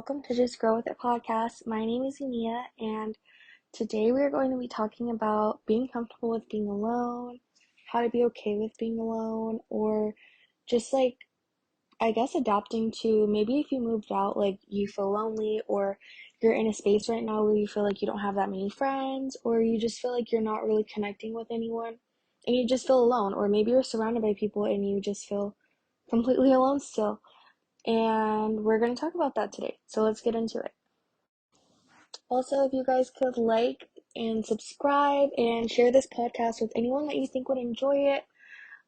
welcome to Just Grow With It podcast. My name is Enea, and today we are going to be talking about being comfortable with being alone, how to be okay with being alone, or just adapting to maybe if you moved out, you feel lonely, or you're in a space right now where you feel like you don't have that many friends, or you just feel like you're not really connecting with anyone and you just feel alone, or maybe you're surrounded by people and you just feel completely alone still. And we're going to talk about that today. So let's get into it. Also, if you guys could like and subscribe and share this podcast with anyone that you think would enjoy it.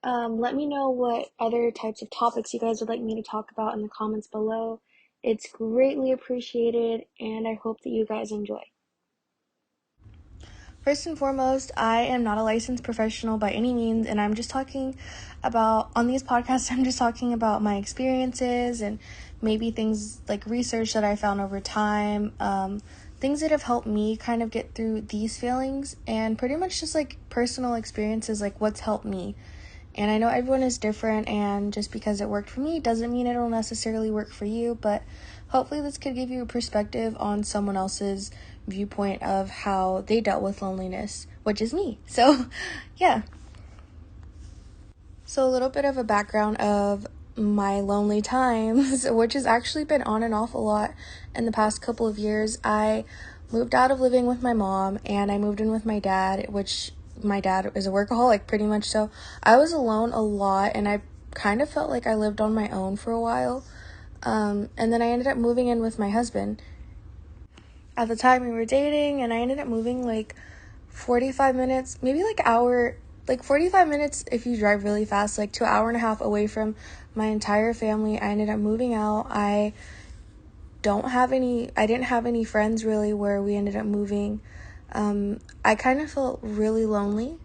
Let me know what other types of topics you guys would like me to talk about in the comments below. It's greatly appreciated, and I hope that you guys enjoy. First and foremost, I am not a licensed professional by any means, and I'm just talking about, on these podcasts, I'm just talking about my experiences and maybe things like research that I found over time, things that have helped me kind of get through these feelings, and pretty much just personal experiences, what's helped me. And I know everyone is different, and just because it worked for me doesn't mean it'll necessarily work for you, but hopefully this could give you a perspective on someone else's viewpoint of how they dealt with loneliness, which is me. So, yeah. So a little bit of a background of my lonely times, which has actually been on and off a lot in the past couple of years. I moved out of living with my mom, and I moved in with my dad, which my dad is a workaholic, pretty much. So I was alone a lot, and I kind of felt like I lived on my own for a while. And then I ended up moving in with my husband. At the time we were dating, and I ended up moving 45 minutes, maybe hour, 45 minutes if you drive really fast, to an hour and a half away from my entire family. I ended up moving out. I didn't have any friends really where we ended up moving. I kind of felt really lonely,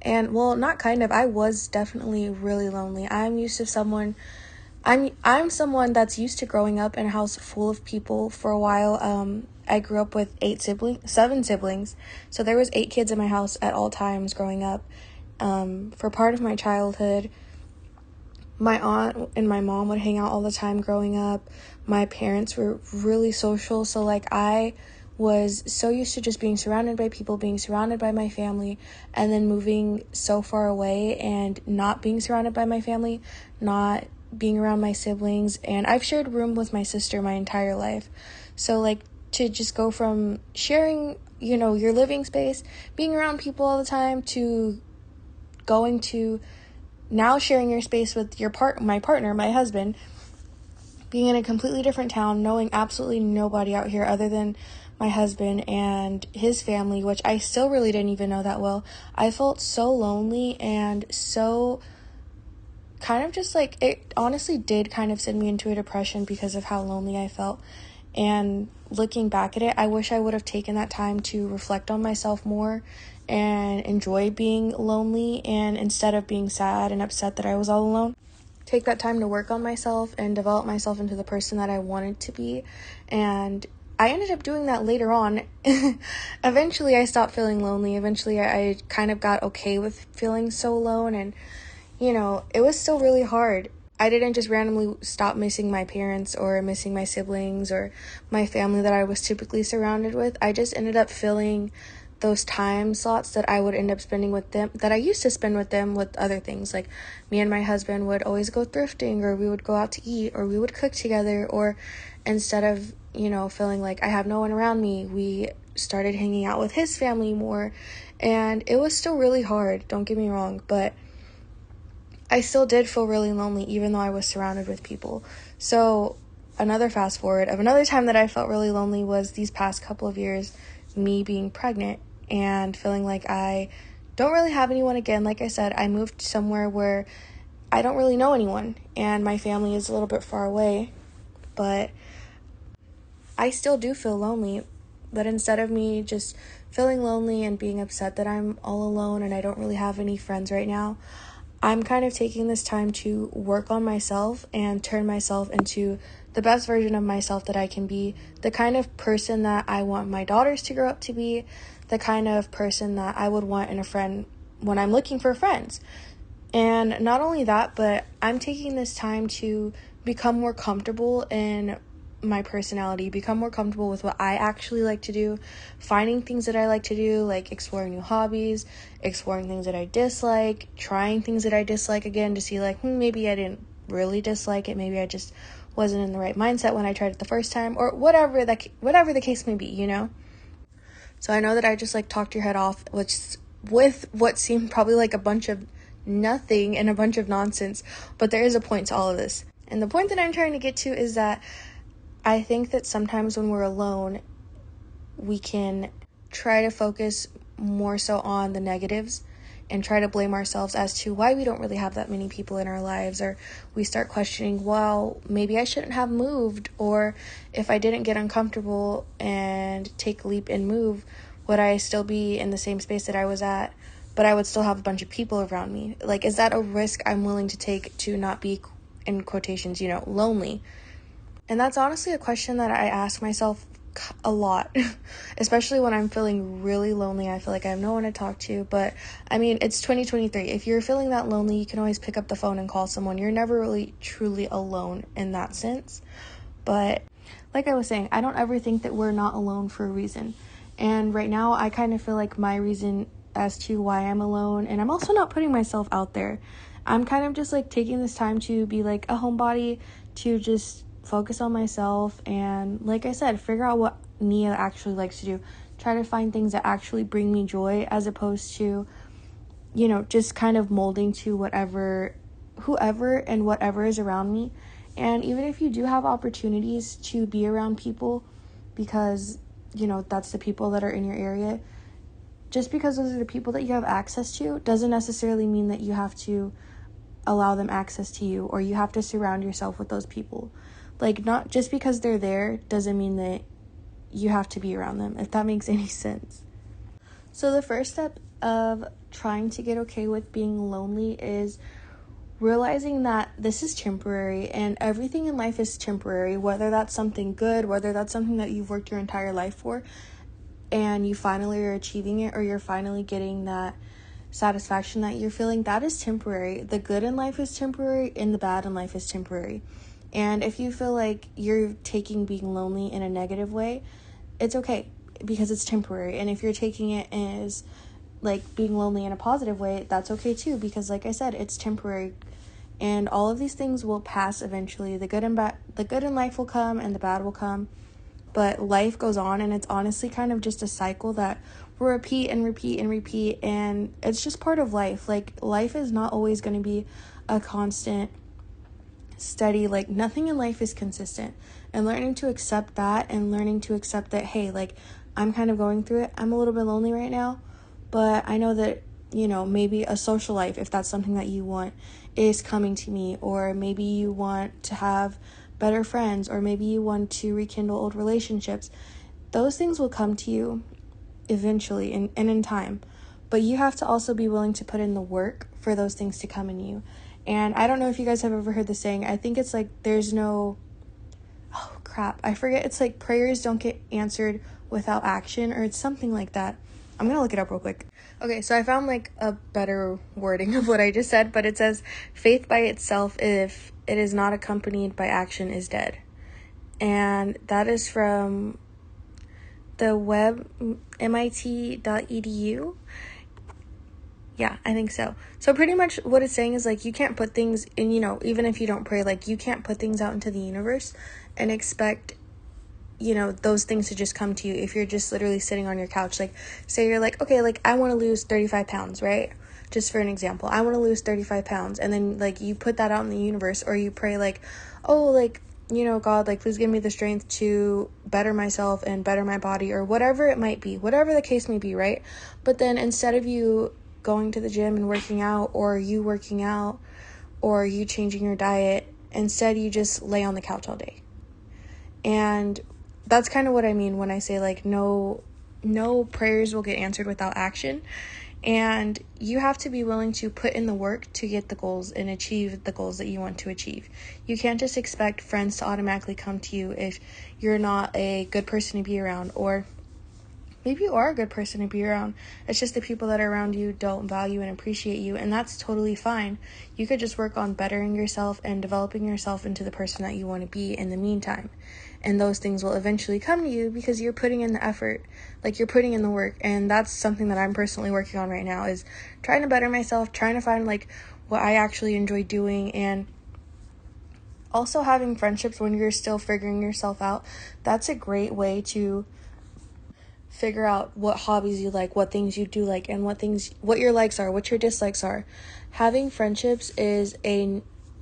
and I was definitely really lonely. I'm someone that's used to growing up in a house full of people for a while. I grew up with 7 siblings, so there was 8 kids in my house at all times growing up. For part of my childhood, my aunt and my mom would hang out all the time growing up. My parents were really social, so I was so used to just being surrounded by people, being surrounded by my family, and then moving so far away and not being surrounded by my family, not being around my siblings. And I've shared room with my sister my entire life. So to just go from sharing, your living space, being around people all the time, to going to now sharing your space with my partner, my husband, being in a completely different town, knowing absolutely nobody out here other than my husband and his family, which I still really didn't even know that well. I felt so lonely, and so kind of just it honestly did kind of send me into a depression because of how lonely I felt. And looking back at it, I wish I would have taken that time to reflect on myself more and enjoy being lonely, and instead of being sad and upset that I was all alone, take that time to work on myself and develop myself into the person that I wanted to be. And I ended up doing that later on. Eventually I stopped feeling lonely. Eventually I kind of got okay with feeling so alone, and it was still really hard. I didn't just randomly stop missing my parents or missing my siblings or my family that I was typically surrounded with. I just ended up filling those time slots that I would end up spending with them, that I used to spend with them, with other things. Me and my husband would always go thrifting, or we would go out to eat, or we would cook together, or instead of, feeling like I have no one around me, we started hanging out with his family more. And it was still really hard, don't get me wrong, but I still did feel really lonely even though I was surrounded with people. So another fast forward of another time that I felt really lonely was these past couple of years, me being pregnant and feeling like I don't really have anyone again. Like I said, I moved somewhere where I don't really know anyone, and my family is a little bit far away, but I still do feel lonely. But instead of me just feeling lonely and being upset that I'm all alone and I don't really have any friends right now, I'm kind of taking this time to work on myself and turn myself into the best version of myself that I can be, the kind of person that I want my daughters to grow up to be, the kind of person that I would want in a friend when I'm looking for friends. And not only that, but I'm taking this time to become more comfortable in my personality, become more comfortable with what I actually like to do, finding things that I like to do, like exploring new hobbies, exploring things that I dislike, trying things that I dislike again to see like, maybe I didn't really dislike it, maybe I just wasn't in the right mindset when I tried it the first time, or whatever the case may be, you know? So I know that I just like talked your head off, which with what seemed probably like a bunch of nothing and a bunch of nonsense, but there is a point to all of this. And the point that I'm trying to get to is that I think that sometimes when we're alone, we can try to focus more so on the negatives and try to blame ourselves as to why we don't really have that many people in our lives, or we start questioning, well, maybe I shouldn't have moved, or if I didn't get uncomfortable and take a leap and move, would I still be in the same space that I was at, but I would still have a bunch of people around me? Like, is that a risk I'm willing to take to not be, in quotations, lonely? And that's honestly a question that I ask myself a lot, especially when I'm feeling really lonely. I feel like I have no one to talk to, but I mean, it's 2023. If you're feeling that lonely, you can always pick up the phone and call someone. You're never really truly alone in that sense. But like I was saying, I don't ever think that we're not alone for a reason. And right now, I kind of feel like my reason as to why I'm alone, and I'm also not putting myself out there. I'm kind of just like taking this time to be like a homebody, to just focus on myself, and like I said, figure out what Nia actually likes to do. Try to find things that actually bring me joy, as opposed to, just kind of molding to whoever and whatever is around me. And even if you do have opportunities to be around people because, that's the people that are in your area, just because those are the people that you have access to doesn't necessarily mean that you have to allow them access to you, or you have to surround yourself with those people. Like, not just because they're there doesn't mean that you have to be around them, if that makes any sense. So the first step of trying to get okay with being lonely is realizing that this is temporary, and everything in life is temporary, whether that's something good, whether that's something that you've worked your entire life for, and you finally are achieving it, or you're finally getting that satisfaction that you're feeling, that is temporary. The good in life is temporary, and the bad in life is temporary. And if you feel like you're taking being lonely in a negative way, it's okay, because it's temporary. And if you're taking it as like being lonely in a positive way, that's okay too, because like I said, it's temporary. And all of these things will pass eventually. The good in life will come, and the bad will come. But life goes on, and it's honestly kind of just a cycle that will repeat and repeat and repeat, and it's just part of life. Like, life is not always going to be a constant, steady, like, nothing in life is consistent. And learning to accept that, and learning to accept that, hey, like, I'm kind of going through it. I'm a little bit lonely right now, but I know that, maybe a social life, if that's something that you want, is coming to me. Or maybe you want to have better friends, or maybe you want to rekindle old relationships. Those things will come to you eventually and in time, but you have to also be willing to put in the work for those things to come in you. And I don't know if you guys have ever heard the saying, I think it's like I forget, it's like prayers don't get answered without action, or it's something like that. I'm gonna look it up real quick. Okay, so I found like a better wording of what I just said, but it says, faith by itself, if it is not accompanied by action, is dead. And that is from the web, mit.edu. Yeah, I think so. So pretty much what it's saying is, like, you can't put things in, even if you don't pray, like, you can't put things out into the universe and expect, those things to just come to you if you're just literally sitting on your couch. Like, say you're like, okay, like, I want to lose 35 pounds, right? Just for an example, I want to lose 35 pounds. And then, like, you put that out in the universe, or you pray, like, oh, like, God, like, please give me the strength to better myself and better my body, or whatever it might be, whatever the case may be, right? But then instead of you going to the gym and working out, or you working out, or you changing your diet, instead you just lay on the couch all day. And that's kind of what I mean when I say, like, no prayers will get answered without action. And you have to be willing to put in the work to get the goals and achieve the goals that you want to achieve. You can't just expect friends to automatically come to you if you're not a good person to be around, or maybe you are a good person to be around. It's just the people that are around you don't value and appreciate you, and that's totally fine. You could just work on bettering yourself and developing yourself into the person that you want to be in the meantime. And those things will eventually come to you because you're putting in the effort, like you're putting in the work. And that's something that I'm personally working on right now, is trying to better myself, trying to find like what I actually enjoy doing, and also having friendships when you're still figuring yourself out. That's a great way to figure out what hobbies you like, what things you do like, and what your likes are, what your dislikes are. Having friendships is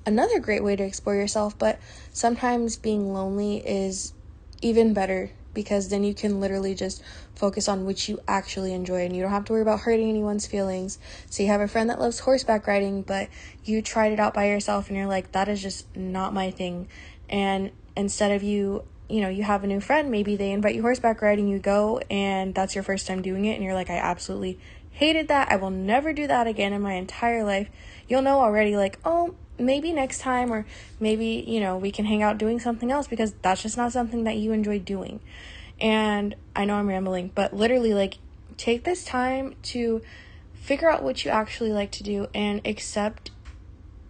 another great way to explore yourself, but sometimes being lonely is even better, because then you can literally just focus on what you actually enjoy, and you don't have to worry about hurting anyone's feelings. So you have a friend that loves horseback riding, but you tried it out by yourself and you're like, that is just not my thing. And instead of you have a new friend, maybe they invite you horseback riding, you go, and that's your first time doing it, and you're like, I absolutely hated that. I will never do that again in my entire life. You'll know already, like, oh, maybe next time, or maybe, we can hang out doing something else, because that's just not something that you enjoy doing. And I know I'm rambling, but literally, like, take this time to figure out what you actually like to do, and accept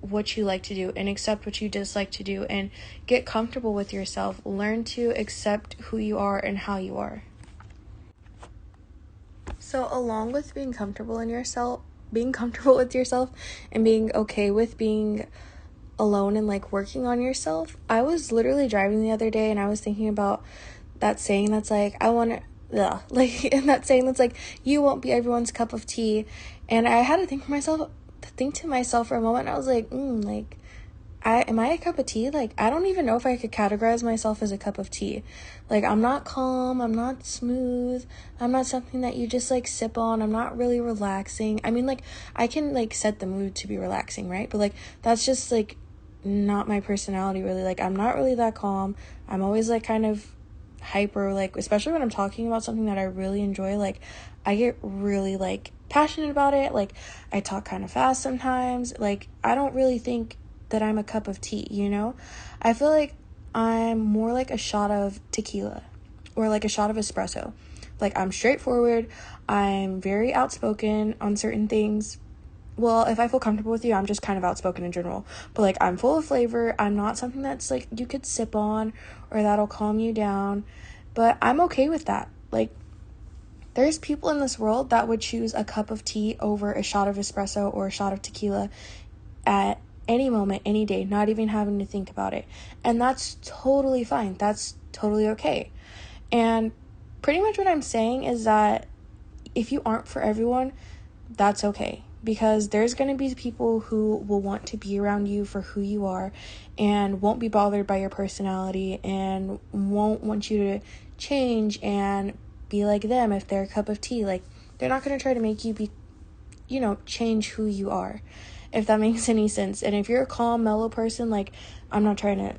what you like to do, and accept what you dislike to do, and get comfortable with yourself. Learn to accept who you are and how you are. So along with being comfortable with yourself and being okay with being alone and like working on yourself, I was literally driving the other day and I was thinking about that saying that's like, and that saying that's like, you won't be everyone's cup of tea. And I had to think to myself for a moment, and I was like, am I a cup of tea? Like, I don't even know if I could categorize myself as a cup of tea. Like, I'm not calm, I'm not smooth, I'm not something that you just like sip on, I'm not really relaxing. I mean, like, I can like set the mood to be relaxing, right? But like, that's just like not my personality really. Like, I'm not really that calm. I'm always like kind of hyper, like, especially when I'm talking about something that I really enjoy. Like, I get really like passionate about it. Like, I talk kind of fast sometimes. Like, I don't really think that I'm a cup of tea, I feel like I'm more like a shot of tequila, or like a shot of espresso. Like, I'm straightforward, I'm very outspoken on certain things. Well, if I feel comfortable with you, I'm just kind of outspoken in general. But like, I'm full of flavor. I'm not something that's like you could sip on or that'll calm you down. But I'm okay with that. Like, there's people in this world that would choose a cup of tea over a shot of espresso or a shot of tequila at any moment, any day, not even having to think about it. And that's totally fine. That's totally okay. And pretty much what I'm saying is that if you aren't for everyone, that's okay. Because there's going to be people who will want to be around you for who you are, and won't be bothered by your personality, and won't want you to change and be like them if they're a cup of tea. Like, they're not going to try to make you be, change who you are, if that makes any sense. And if you're a calm, mellow person, like, I'm not trying to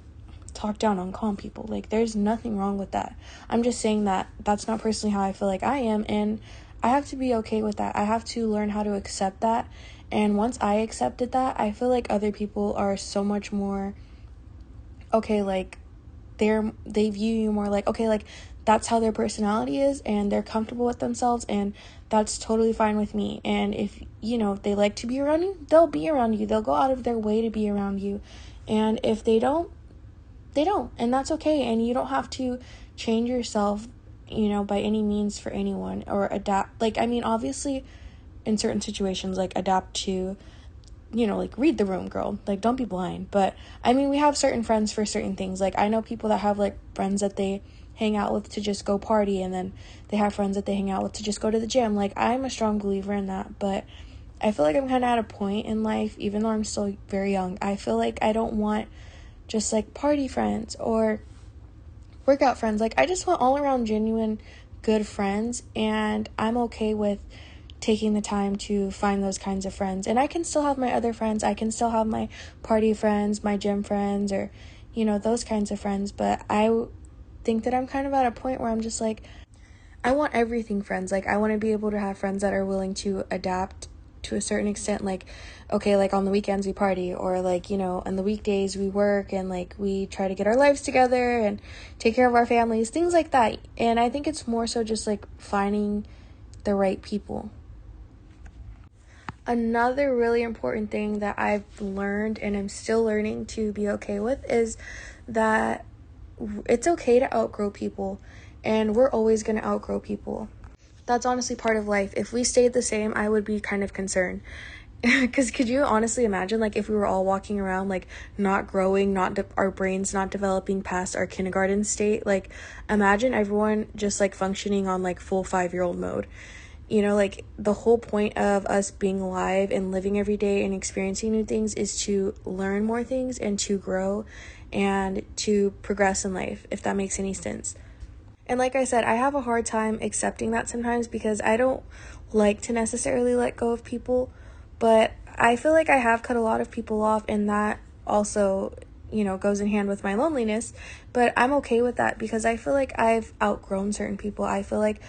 talk down on calm people. Like, there's nothing wrong with that. I'm just saying that that's not personally how I feel like I am, and I have to be okay with that. I have to learn how to accept that. And once I accepted that, I feel like other people are so much more okay. Like, they view you more like, okay, like, that's how their personality is, and they're comfortable with themselves, and that's totally fine with me. And if they like to be around you, they'll be around you. They'll go out of their way to be around you. And if they don't, they don't, and that's okay. And you don't have to change yourself by any means for anyone, or adapt. Like, I mean, obviously in certain situations, like, adapt to like, read the room, girl. Like, don't be blind. But I mean, we have certain friends for certain things. Like, I know people that have like friends that they hang out with to just go party, and then they have friends that they hang out with to just go to the gym. Like, I'm a strong believer in that. But I feel like I'm kind of at a point in life, even though I'm still very young, I feel like I don't want just like party friends or workout friends. Like, I just want all around genuine good friends, and I'm okay with taking the time to find those kinds of friends. And I can still have my other friends. I can still have my party friends, my gym friends, or those kinds of friends. But I think that I'm kind of at a point where I'm just like, I want everything friends. Like, I want to be able to have friends that are willing to adapt to a certain extent. Like, okay, like on the weekends we party, or like, you know, on the weekdays we work, and like we try to get our lives together and take care of our families, things like that. And I think it's more so just like finding the right people. Another really important thing that I've learned and I'm still learning to be okay with is that it's okay to outgrow people, and we're always going to outgrow people. That's honestly part of life. If we stayed the same, I would be kind of concerned. Because could you honestly imagine, like, if we were all walking around, like, not growing, our brains not developing past our kindergarten state? Like, imagine everyone just, like, functioning on, like, full 5-year-old mode. You know, like, the whole point of us being alive and living every day and experiencing new things is to learn more things and to grow and to progress in life, if that makes any sense. And like I said, I have a hard time accepting that sometimes because I don't like to necessarily let go of people, but I feel like I have cut a lot of people off, and that also, you know, goes in hand with my loneliness. But I'm okay with that because I feel like I've outgrown certain people. I feel like,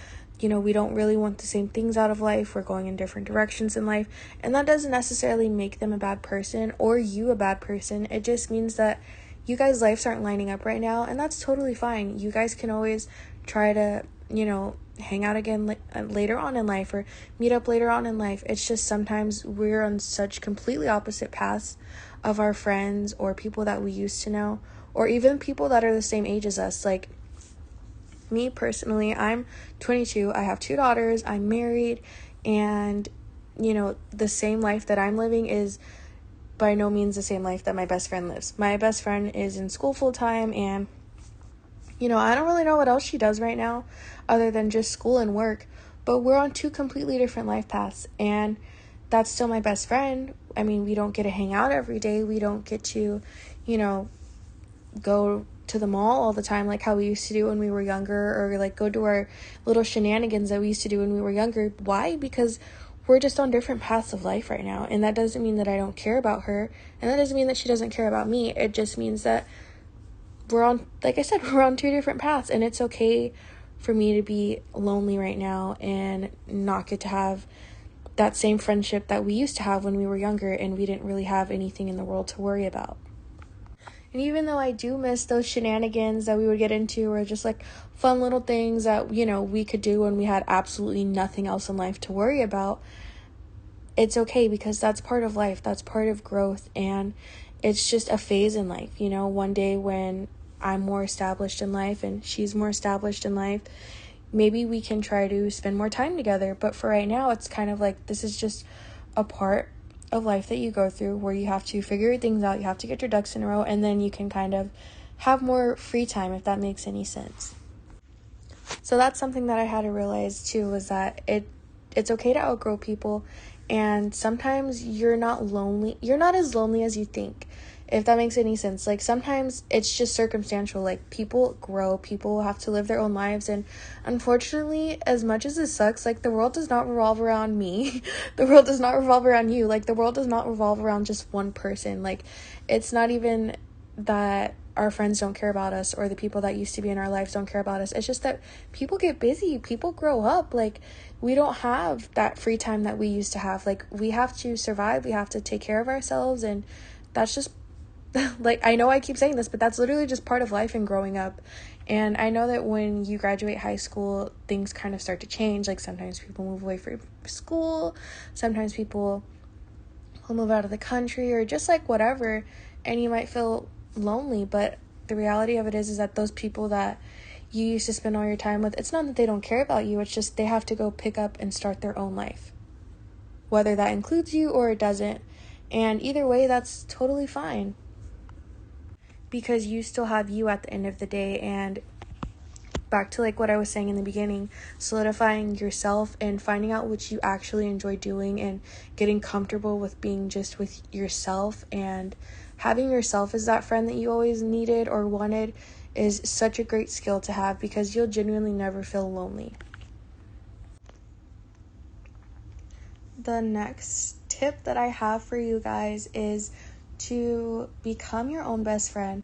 you know, we don't really want the same things out of life. We're going in different directions in life, and that doesn't necessarily make them a bad person or you a bad person. It just means that you guys' lives aren't lining up right now, and that's totally fine. You guys can always try to, you know, hang out again later on in life, or meet up later on in life. It's just sometimes we're on such completely opposite paths of our friends or people that we used to know, or even people that are the same age as us. Like, me personally, I'm 22, I have 2 daughters, I'm married, and, you know, the same life that I'm living is by no means the same life that my best friend lives. My best friend is in school full time, and, you know, I don't really know what else she does right now other than just school and work, but we're on 2 completely different life paths, and that's still my best friend. I mean, we don't get to hang out every day. We don't get to, you know, go to the mall all the time like how we used to do when we were younger, or like go to our little shenanigans that we used to do when we were younger. Why? Because we're just on different paths of life right now, and that doesn't mean that I don't care about her, and that doesn't mean that she doesn't care about me. It just means that we're on, like I said, we're on 2 different paths, and it's okay for me to be lonely right now and not get to have that same friendship that we used to have when we were younger and we didn't really have anything in the world to worry about. And even though I do miss those shenanigans that we would get into, or just like fun little things that, you know, we could do when we had absolutely nothing else in life to worry about, it's okay because that's part of life. That's part of growth. And it's just a phase in life. You know, one day when I'm more established in life and she's more established in life, maybe we can try to spend more time together. But for right now, it's kind of like this is just a part of life that you go through where you have to figure things out, you have to get your ducks in a row, and then you can kind of have more free time, if that makes any sense. So that's something that I had to realize too, was that it's okay to outgrow people, and sometimes you're not as lonely as you think, if that makes any sense. Like, sometimes it's just circumstantial. Like, people grow, people have to live their own lives, and unfortunately, as much as it sucks, like, the world does not revolve around me. The world does not revolve around you. Like, the world does not revolve around just one person. Like, it's not even that our friends don't care about us, or the people that used to be in our lives don't care about us. It's just that people get busy, people grow up. Like, we don't have that free time that we used to have. Like, we have to survive, we have to take care of ourselves, and that's just like, I know I keep saying this, but that's literally just part of life and growing up. And I know that when you graduate high school, things kind of start to change. Like, sometimes people move away from school, sometimes people will move out of the country, or just like whatever, and you might feel lonely. But the reality of it is that those people that you used to spend all your time with, it's not that they don't care about you, it's just they have to go pick up and start their own life, whether that includes you or it doesn't. And either way, that's totally fine, because you still have you at the end of the day. And back to like what I was saying in the beginning, solidifying yourself and finding out what you actually enjoy doing, and getting comfortable with being just with yourself, and having yourself as that friend that you always needed or wanted is such a great skill to have, because you'll genuinely never feel lonely. The next tip that I have for you guys is to become your own best friend.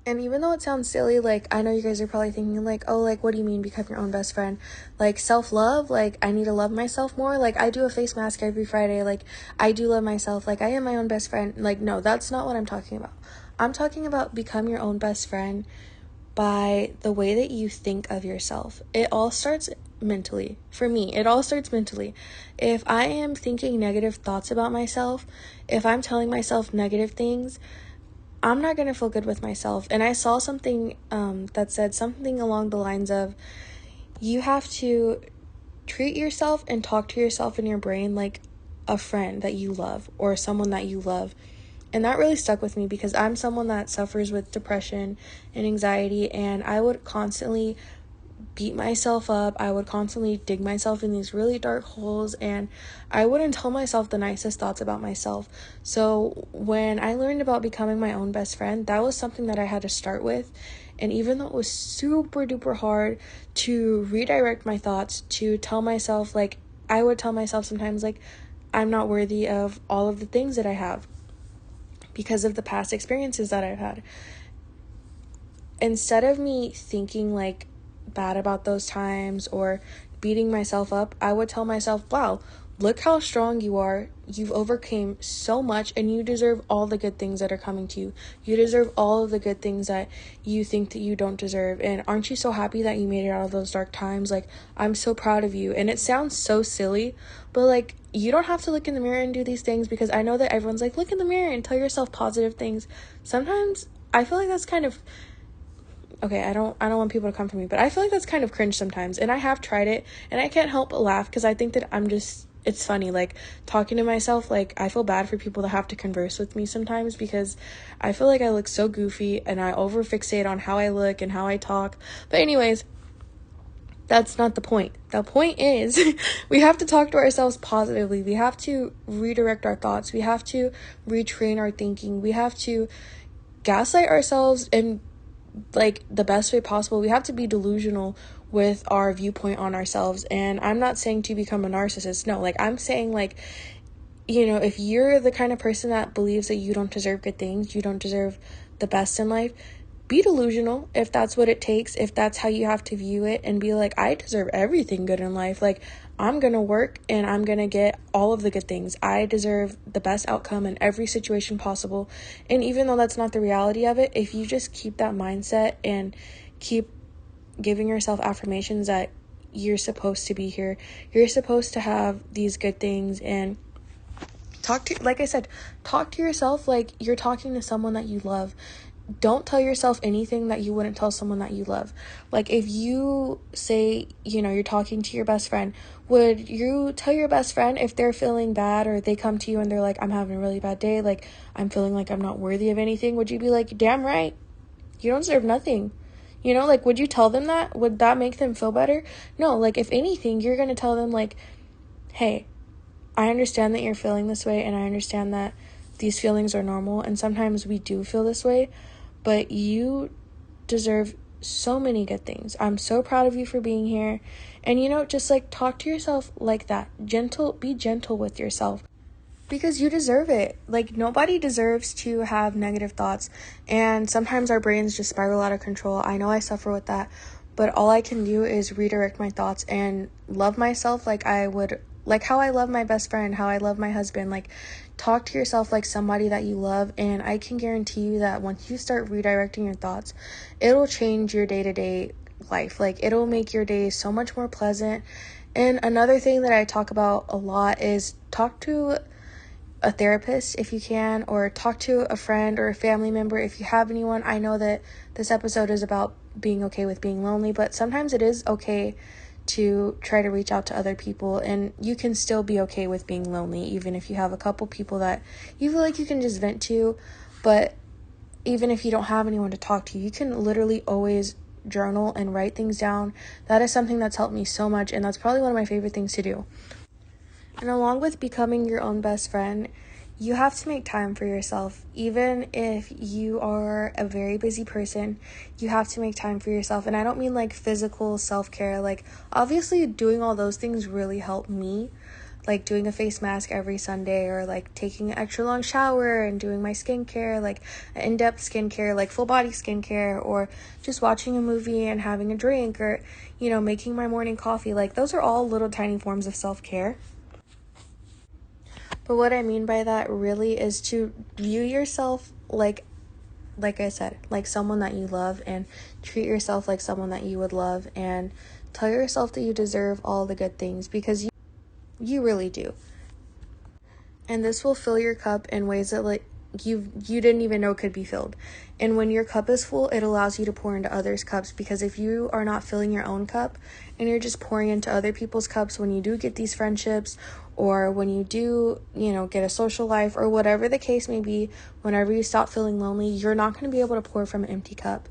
And even though it sounds silly, like, I know you guys are probably thinking, like, oh, like, what do you mean become your own best friend? Like, self-love? Like, I need to love myself more? Like, I do a face mask every Friday. Like, I do love myself. Like, I am my own best friend. Like, no, that's not what I'm talking about. I'm talking about become your own best friend by the way that you think of yourself. It all starts mentally. For me, it all starts mentally. If I am thinking negative thoughts about myself, if I'm telling myself negative things, I'm not going to feel good with myself. And I saw something that said something along the lines of, you have to treat yourself and talk to yourself in your brain like a friend that you love or someone that you love. And that really stuck with me because I'm someone that suffers with depression and anxiety, and I would constantly beat myself up. I would constantly dig myself in these really dark holes, and I wouldn't tell myself the nicest thoughts about myself. So when I learned about becoming my own best friend, that was something that I had to start with. And even though it was super duper hard to redirect my thoughts, to tell myself, like, I would tell myself sometimes, like, I'm not worthy of all of the things that I have because of the past experiences that I've had. Instead of me thinking like bad about those times or beating myself up, I would tell myself, wow, look how strong you are. You've overcame so much, and you deserve all the good things that are coming to you. You deserve all of the good things that you think that you don't deserve. And aren't you so happy that you made it out of those dark times? Like, I'm so proud of you. And it sounds so silly, but like, you don't have to look in the mirror and do these things, because I know that everyone's like, look in the mirror and tell yourself positive things. Sometimes I feel like that's kind of, okay, I don't want people to come for me, but I feel like that's kind of cringe sometimes. And I have tried it, and I can't help but laugh because I think that it's funny, like, talking to myself. Like, I feel bad for people that have to converse with me sometimes because I feel like I look so goofy and I over fixate on how I look and how I talk. But anyways, that's not the point. The point is we have to talk to ourselves positively. We have to redirect our thoughts. We have to retrain our thinking. We have to gaslight ourselves in like the best way possible. We have to be delusional with our viewpoint on ourselves. And I'm not saying to become a narcissist. No, like, I'm saying, like, you know, if you're the kind of person that believes that you don't deserve good things, you don't deserve the best in life, be delusional if that's what it takes, if that's how you have to view it, and be like, I deserve everything good in life. Like, I'm gonna work and I'm gonna get all of the good things. I deserve the best outcome in every situation possible. And even though that's not the reality of it, if you just keep that mindset and keep giving yourself affirmations that you're supposed to be here, you're supposed to have these good things, and like I said, talk to yourself like you're talking to someone that you love. Don't tell yourself anything that you wouldn't tell someone that you love. Like, if you say, you know, you're talking to your best friend, would you tell your best friend if they're feeling bad, or they come to you and they're like, I'm having a really bad day, like, I'm feeling like I'm not worthy of anything? Would you be like, damn right, you don't deserve nothing? You know, like, would you tell them that? Would that make them feel better? No, like, if anything, you're going to tell them, like, hey, I understand that you're feeling this way, and I understand that these feelings are normal, and sometimes we do feel this way, but you deserve so many good things. I'm so proud of you for being here. And, you know, just like talk to yourself like that. Be gentle with yourself, because you deserve it. Like, nobody deserves to have negative thoughts. And sometimes our brains just spiral out of control. I know I suffer with that, but all I can do is redirect my thoughts and love myself like I would, like how I love my best friend, how I love my husband. Like, talk to yourself like somebody that you love, and I can guarantee you that once you start redirecting your thoughts, it'll change your day-to-day life. Like, it'll make your day so much more pleasant. And another thing that I talk about a lot is talk to a therapist if you can, or talk to a friend or a family member if you have anyone. I know that this episode is about being okay with being lonely, but sometimes it is okay to try to reach out to other people, and you can still be okay with being lonely even if you have a couple people that you feel like you can just vent to. But even if you don't have anyone to talk to, you can literally always journal and write things down. That is something that's helped me so much, and that's probably one of my favorite things to do. And along with becoming your own best friend, you have to make time for yourself. Even if you are a very busy person, you have to make time for yourself. And I don't mean like physical self-care. Like, obviously doing all those things really help me. like doing a face mask every Sunday, or like taking an extra long shower and doing my skincare, like in-depth skincare, like full body skincare, or just watching a movie and having a drink, or, you know, making my morning coffee. Like, those are all little tiny forms of self-care. But what I mean by that really is to view yourself like I said, like someone that you love, and treat yourself like someone that you would love, and tell yourself that you deserve all the good things, because you really do. And this will fill your cup in ways that like you didn't even know could be filled. And when your cup is full, it allows you to pour into others' cups, because if you are not filling your own cup and you're just pouring into other people's cups, when you do get these friendships, or when you do, you know, get a social life, or whatever the case may be, whenever you stop feeling lonely, you're not going to be able to pour from an empty cup.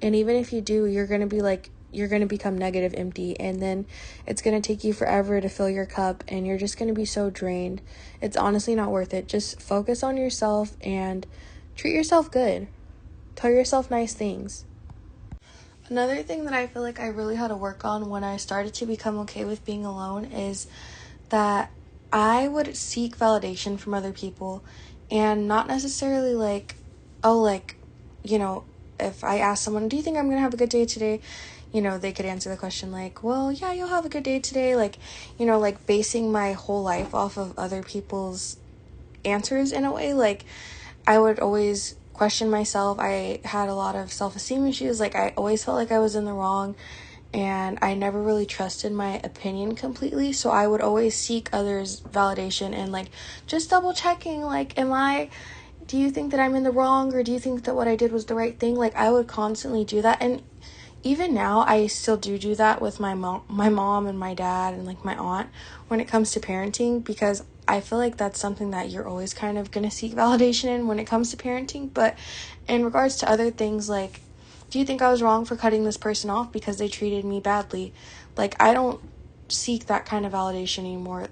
And even if you do, you're going to become negative empty, and then it's going to take you forever to fill your cup, and you're just going to be so drained. It's honestly not worth it. Just focus on yourself and treat yourself good. Tell yourself nice things. Another thing that I feel like I really had to work on when I started to become okay with being alone is that I would seek validation from other people, and not necessarily like, oh, like, you know, if I ask someone, do you think I'm going to have a good day today? You know, they could answer the question like, well, yeah, you'll have a good day today. Like, you know, like basing my whole life off of other people's answers in a way. Like, I would always question myself. I had a lot of self-esteem issues. Like, I always felt like I was in the wrong, and I never really trusted my opinion completely. So I would always seek others' validation, and like just double checking, like, do you think that I'm in the wrong, or do you think that what I did was the right thing? Like, I would constantly do that. And even now, I still do that with my mom and my dad and like my aunt when it comes to parenting, because I feel like that's something that you're always kind of going to seek validation in when it comes to parenting. But in regards to other things, like, do you think I was wrong for cutting this person off because they treated me badly? Like, I don't seek that kind of validation anymore.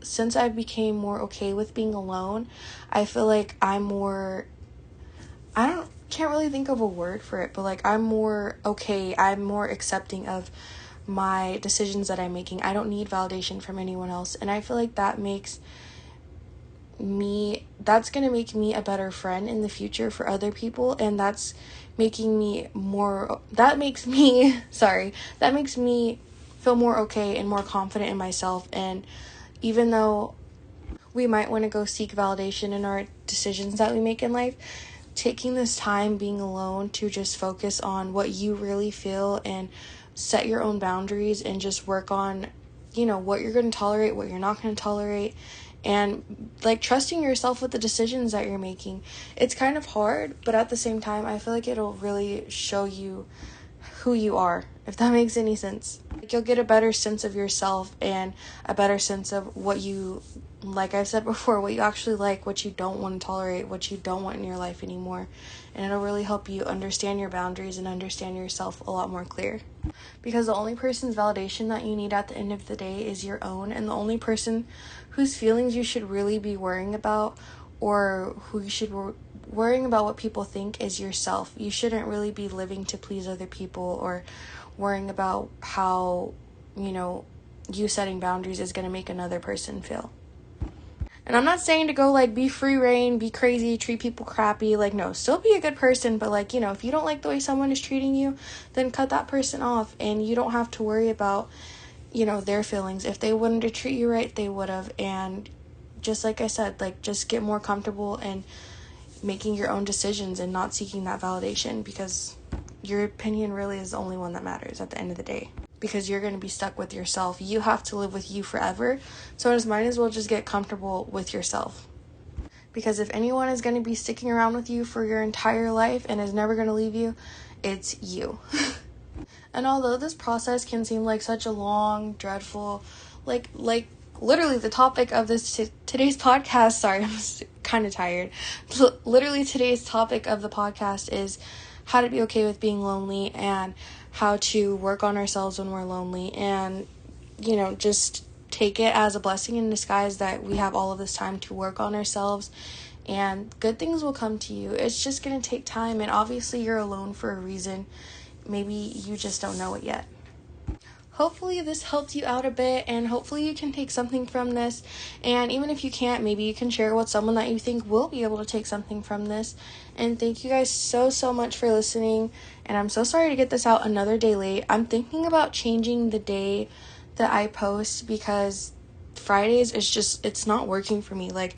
Since I became more okay with being alone, I feel like I'm more, can't really think of a word for it, but like I'm more okay, I'm more accepting of my decisions that I'm making. I don't need validation from anyone else, and I feel like that's going to make me a better friend in the future for other people, and that makes me feel more okay and more confident in myself. And even though we might want to go seek validation in our decisions that we make in life, taking this time being alone to just focus on what you really feel and set your own boundaries, and just work on, you know, what you're going to tolerate, what you're not going to tolerate, and like trusting yourself with the decisions that you're making. It's kind of hard, but at the same time, I feel like it'll really show you who you are, if that makes any sense. Like, you'll get a better sense of yourself, and a better sense of what you, like I said before, what you actually like, what you don't want to tolerate, what you don't want in your life anymore. And it'll really help you understand your boundaries and understand yourself a lot more clear. Because the only person's validation that you need at the end of the day is your own, and the only person whose feelings you should really be worrying about, or who you should worrying about what people think, is yourself. You shouldn't really be living to please other people, or worrying about how, you know, you setting boundaries is going to make another person feel. And I'm not saying to go like be free reign, be crazy, treat people crappy. Like, no, still be a good person, but like, you know, if you don't like the way someone is treating you, then cut that person off, and you don't have to worry about, you know, their feelings. If they wanted to treat you right, they would have. And just like I said, like, just get more comfortable in making your own decisions and not seeking that validation, because your opinion really is the only one that matters at the end of the day, because you're going to be stuck with yourself. You have to live with you forever, so it might as well just get comfortable with yourself. Because if anyone is going to be sticking around with you for your entire life and is never going to leave you, it's you. And although this process can seem like such a long, dreadful, like literally the topic of today's podcast, sorry, I'm kind of tired. Literally today's topic of the podcast is how to be okay with being lonely, and how to work on ourselves when we're lonely, and, you know, just take it as a blessing in disguise that we have all of this time to work on ourselves, and good things will come to you. It's just going to take time, and obviously you're alone for a reason. Maybe you just don't know it yet. hopefully this helped you out a bit, and hopefully you can take something from this. And even if you can't, maybe you can share with someone that you think will be able to take something from this. And thank you guys so much for listening. And I'm so sorry to get this out another day late. I'm thinking about changing the day that I post because Fridays is just, it's not working for me. Like,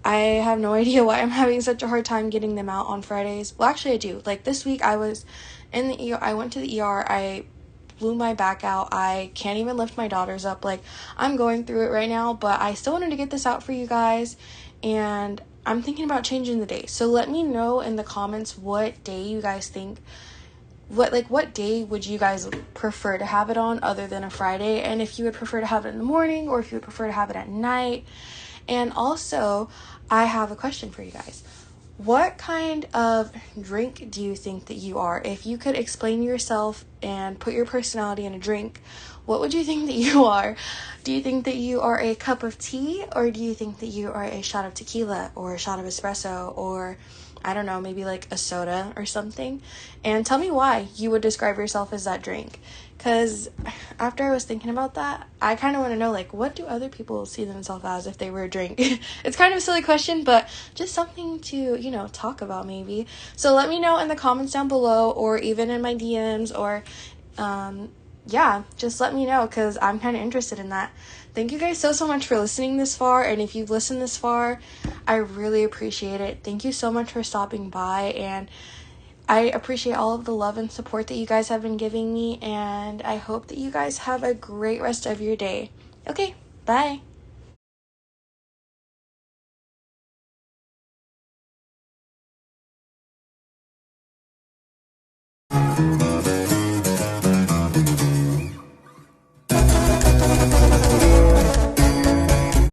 I have no idea why I'm having such a hard time getting them out on Fridays. Well, actually I do. Like this week I was in the ER. I went to the ER. I blew my back out. I can't even lift my daughters up. Like, I'm going through it right now, but I still wanted to get this out for you guys, and I'm thinking about changing the day. So let me know in the comments what day you guys think, what day would you guys prefer to have it on other than a Friday, and if you would prefer to have it in the morning or if you would prefer to have it at night. And also, I have a question for you guys. What kind of drink do you think that you are? If you could explain yourself and put your personality in a drink, what would you think that you are? Do you think that you are a cup of tea, or do you think that you are a shot of tequila or a shot of espresso, or I don't know, maybe like a soda or something? And tell me why you would describe yourself as that drink. Because after I was thinking about that, I kind of want to know, like, what do other people see themselves as if they were a drink? It's kind of a silly question, but just something to, talk about maybe. So let me know in the comments down below, or even in my DMs, or, just let me know, because I'm kind of interested in that. Thank you guys so much for listening this far, and if you've listened this far, I really appreciate it. Thank you so much for stopping by, and I appreciate all of the love and support that you guys have been giving me, and I hope that you guys have a great rest of your day. Okay, bye.